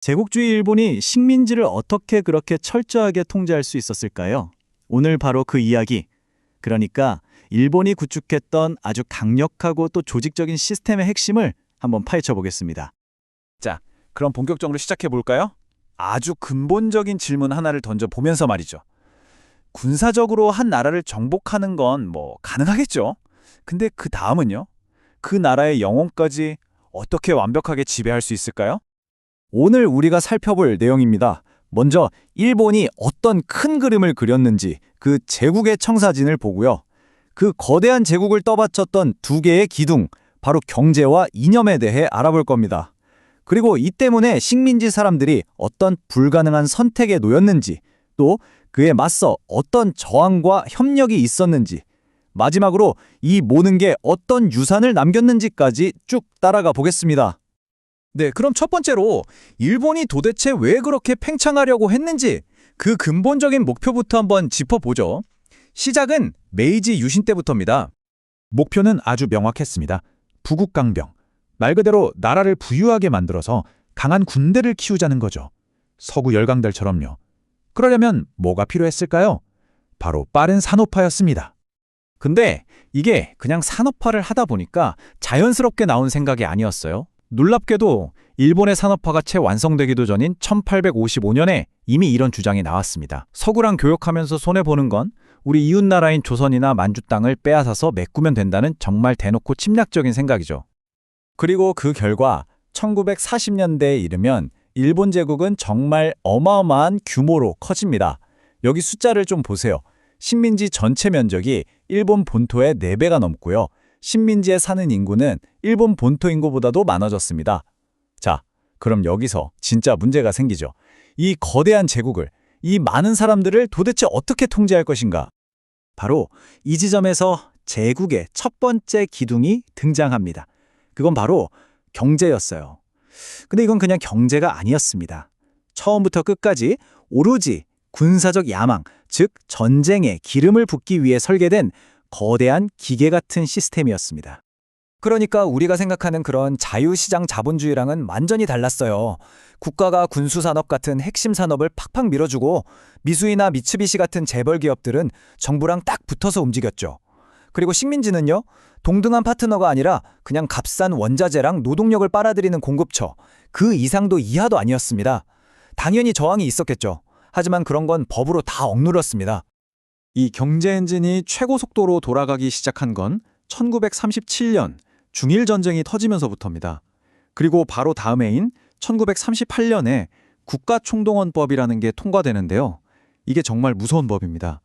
제국주의 일본이 식민지를 어떻게 그렇게 철저하게 통제할 수 있었을까요? 오늘 바로 그 이야기, 그러니까 일본이 구축했던 아주 강력하고 또 조직적인 시스템의 핵심을 한번 파헤쳐 보겠습니다. 자, 그럼 본격적으로 시작해 볼까요? 아주 근본적인 질문 하나를 던져 보면서 말이죠. 군사적으로 한 나라를 정복하는 건 가능하겠죠. 근데 그 다음은요? 그 나라의 영혼까지 어떻게 완벽하게 지배할 수 있을까요? 오늘 우리가 살펴볼 내용입니다. 먼저 일본이 어떤 큰 그림을 그렸는지 그 제국의 청사진을 보고요. 그 거대한 제국을 떠받쳤던 두 개의 기둥, 바로 경제와 이념에 대해 알아볼 겁니다. 그리고 이 때문에 식민지 사람들이 어떤 불가능한 선택에 놓였는지, 또 그에 맞서 어떤 저항과 협력이 있었는지, 마지막으로 이 모든 게 어떤 유산을 남겼는지까지 쭉 따라가 보겠습니다. 네, 그럼 첫 번째로 일본이 도대체 왜 그렇게 팽창하려고 했는지 그 근본적인 목표부터 한번 짚어보죠. 시작은 메이지 유신 때부터입니다. 목표는 아주 명확했습니다. 부국강병. 말 그대로 나라를 부유하게 만들어서 강한 군대를 키우자는 거죠. 서구 열강들처럼요. 그러려면 뭐가 필요했을까요? 바로 빠른 산업화였습니다. 근데 이게 그냥 산업화를 하다 보니까 자연스럽게 나온 생각이 아니었어요. 놀랍게도 일본의 산업화가 채 완성되기도 전인 1855년에 이미 이런 주장이 나왔습니다. 서구랑 교역하면서 손해보는 건 우리 이웃나라인 조선이나 만주 땅을 빼앗아서 메꾸면 된다는 정말 대놓고 침략적인 생각이죠. 그리고 그 결과 1940년대에 이르면 일본 제국은 정말 어마어마한 규모로 커집니다. 여기 숫자를 좀 보세요. 식민지 전체 면적이 일본 본토의 4배가 넘고요. 식민지에 사는 인구는 일본 본토 인구보다도 많아졌습니다. 자, 그럼 여기서 진짜 문제가 생기죠. 이 거대한 제국을, 이 많은 사람들을 도대체 어떻게 통제할 것인가? 바로 이 지점에서 제국의 첫 번째 기둥이 등장합니다. 그건 바로 경제였어요. 근데 이건 그냥 경제가 아니었습니다. 처음부터 끝까지 오로지 군사적 야망, 즉 전쟁에 기름을 붓기 위해 설계된 거대한 기계 같은 시스템이었습니다. 그러니까 우리가 생각하는 그런 자유시장 자본주의랑은 완전히 달랐어요. 국가가 군수산업 같은 핵심 산업을 팍팍 밀어주고 미수이나 미츠비시 같은 재벌 기업들은 정부랑 딱 붙어서 움직였죠. 그리고 식민지는요, 동등한 파트너가 아니라 그냥 값싼 원자재랑 노동력을 빨아들이는 공급처, 그 이상도 이하도 아니었습니다. 당연히 저항이 있었겠죠. 하지만 그런 건 법으로 다 억눌렀습니다. 이 경제 엔진이 최고 속도로 돌아가기 시작한 건 1937년 중일 전쟁이 터지면서부터입니다. 그리고 바로 다음 해인 1938년에 국가총동원법이라는 게 통과되는데요. 이게 정말 무서운 법입니다.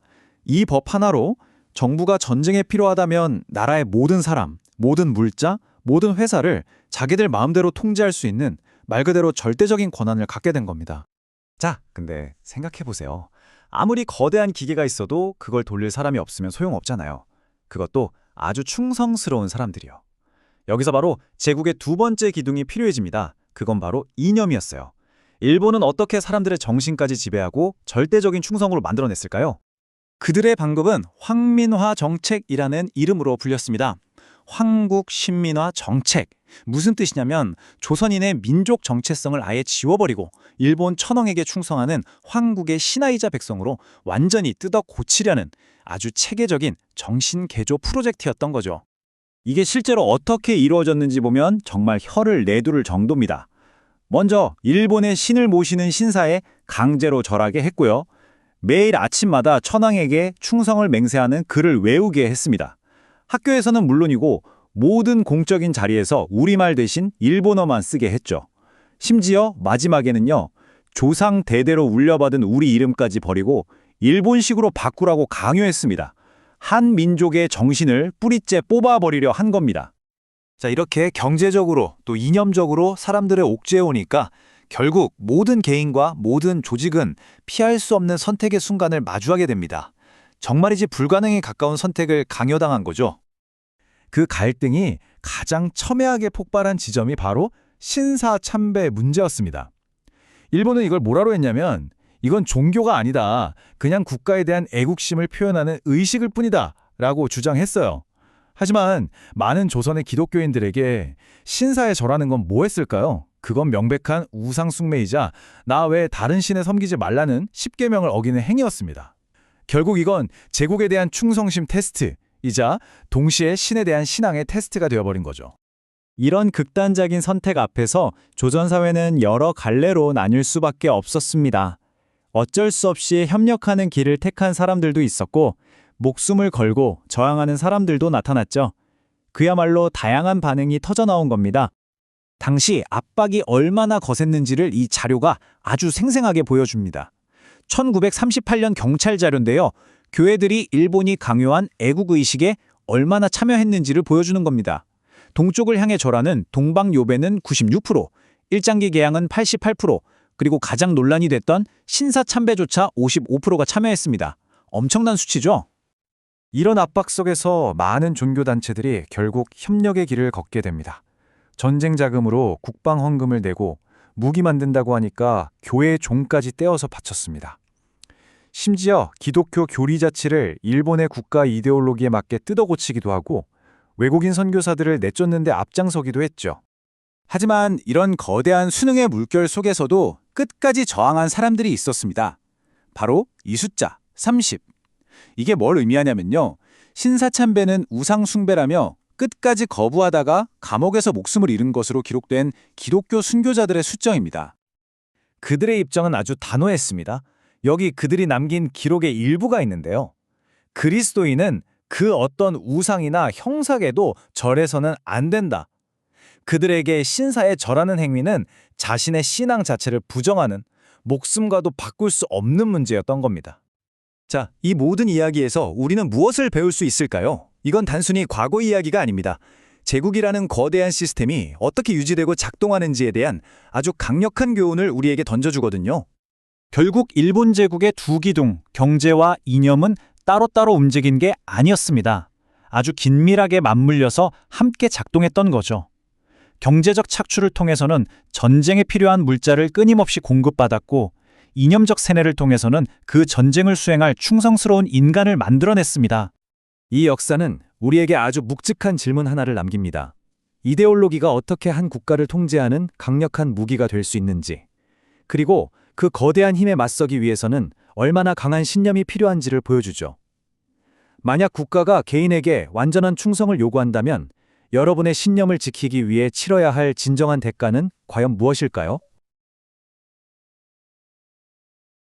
이 법 하나로 정부가 전쟁에 필요하다면 나라의 모든 사람, 모든 물자, 모든 회사를 자기들 마음대로 통제할 수 있는 말 그대로 절대적인 권한을 갖게 된 겁니다. 자, 근데 생각해보세요. 아무리 거대한 기계가 있어도 그걸 돌릴 사람이 없으면 소용없잖아요. 그것도 아주 충성스러운 사람들이요. 여기서 바로 제국의 두 번째 기둥이 필요해집니다. 그건 바로 이념이었어요. 일본은 어떻게 사람들의 정신까지 지배하고 절대적인 충성으로 만들어냈을까요? 그들의 방법은 황민화 정책이라는 이름으로 불렸습니다. 황국신민화 정책. 무슨 뜻이냐면 조선인의 민족 정체성을 아예 지워버리고 일본 천황에게 충성하는 황국의 신하이자 백성으로 완전히 뜯어 고치려는 아주 체계적인 정신개조 프로젝트였던 거죠. 이게 실제로 어떻게 이루어졌는지 보면 정말 혀를 내두를 정도입니다. 먼저 일본의 신을 모시는 신사에 강제로 절하게 했고요. 매일 아침마다 천황에게 충성을 맹세하는 글을 외우게 했습니다. 학교에서는 물론이고 모든 공적인 자리에서 우리말 대신 일본어만 쓰게 했죠. 심지어 마지막에는요, 조상 대대로 울려받은 우리 이름까지 버리고 일본식으로 바꾸라고 강요했습니다. 한 민족의 정신을 뿌리째 뽑아버리려 한 겁니다. 자, 이렇게 경제적으로 또 이념적으로 사람들을 옥죄해오니까 결국 모든 개인과 모든 조직은 피할 수 없는 선택의 순간을 마주하게 됩니다. 정말이지 불가능에 가까운 선택을 강요당한 거죠. 그 갈등이 가장 첨예하게 폭발한 지점이 바로 신사 참배 문제였습니다. 일본은 이걸 뭐라고 했냐면 이건 종교가 아니다. 그냥 국가에 대한 애국심을 표현하는 의식일 뿐이다. 라고 주장했어요. 하지만 많은 조선의 기독교인들에게 신사에 절하는 건 뭐 했을까요? 그건 명백한 우상숭배이자 나 외에 다른 신에 섬기지 말라는 10계명을 어기는 행위였습니다. 결국 이건 제국에 대한 충성심 테스트이자 동시에 신에 대한 신앙의 테스트가 되어버린 거죠. 이런 극단적인 선택 앞에서 조선사회는 여러 갈래로 나뉠 수밖에 없었습니다. 어쩔 수 없이 협력하는 길을 택한 사람들도 있었고 목숨을 걸고 저항하는 사람들도 나타났죠. 그야말로 다양한 반응이 터져나온 겁니다. 당시 압박이 얼마나 거셌는지를 이 자료가 아주 생생하게 보여줍니다. 1938년 경찰 자료인데요. 교회들이 일본이 강요한 애국의식에 얼마나 참여했는지를 보여주는 겁니다. 동쪽을 향해 절하는 동방요배는 96%, 일장기 개항은 88%, 그리고 가장 논란이 됐던 신사참배조차 55%가 참여했습니다. 엄청난 수치죠? 이런 압박 속에서 많은 종교단체들이 결국 협력의 길을 걷게 됩니다. 전쟁 자금으로 국방 헌금을 내고 무기 만든다고 하니까 교회 종까지 떼어서 바쳤습니다. 심지어 기독교 교리 자체를 일본의 국가 이데올로기에 맞게 뜯어고치기도 하고 외국인 선교사들을 내쫓는 데 앞장서기도 했죠. 하지만 이런 거대한 수능의 물결 속에서도 끝까지 저항한 사람들이 있었습니다. 바로 이 숫자, 30. 이게 뭘 의미하냐면요. 신사참배는 우상숭배라며 끝까지 거부하다가 감옥에서 목숨을 잃은 것으로 기록된 기독교 순교자들의 숫정입니다. 그들의 입장은 아주 단호했습니다. 여기 그들이 남긴 기록의 일부가 있는데요. 그리스도인은 그 어떤 우상이나 형상에도 절해서는 안 된다. 그들에게 신사에 절하는 행위는 자신의 신앙 자체를 부정하는, 목숨과도 바꿀 수 없는 문제였던 겁니다. 자, 이 모든 이야기에서 우리는 무엇을 배울 수 있을까요? 이건 단순히 과거 이야기가 아닙니다. 제국이라는 거대한 시스템이 어떻게 유지되고 작동하는지에 대한 아주 강력한 교훈을 우리에게 던져주거든요. 결국 일본 제국의 두 기둥, 경제와 이념은 따로따로 움직인 게 아니었습니다. 아주 긴밀하게 맞물려서 함께 작동했던 거죠. 경제적 착취를 통해서는 전쟁에 필요한 물자를 끊임없이 공급받았고 이념적 세뇌를 통해서는 그 전쟁을 수행할 충성스러운 인간을 만들어냈습니다. 이 역사는 우리에게 아주 묵직한 질문 하나를 남깁니다. 이데올로기가 어떻게 한 국가를 통제하는 강력한 무기가 될 수 있는지, 그리고 그 거대한 힘에 맞서기 위해서는 얼마나 강한 신념이 필요한지를 보여주죠. 만약 국가가 개인에게 완전한 충성을 요구한다면 여러분의 신념을 지키기 위해 치러야 할 진정한 대가는 과연 무엇일까요?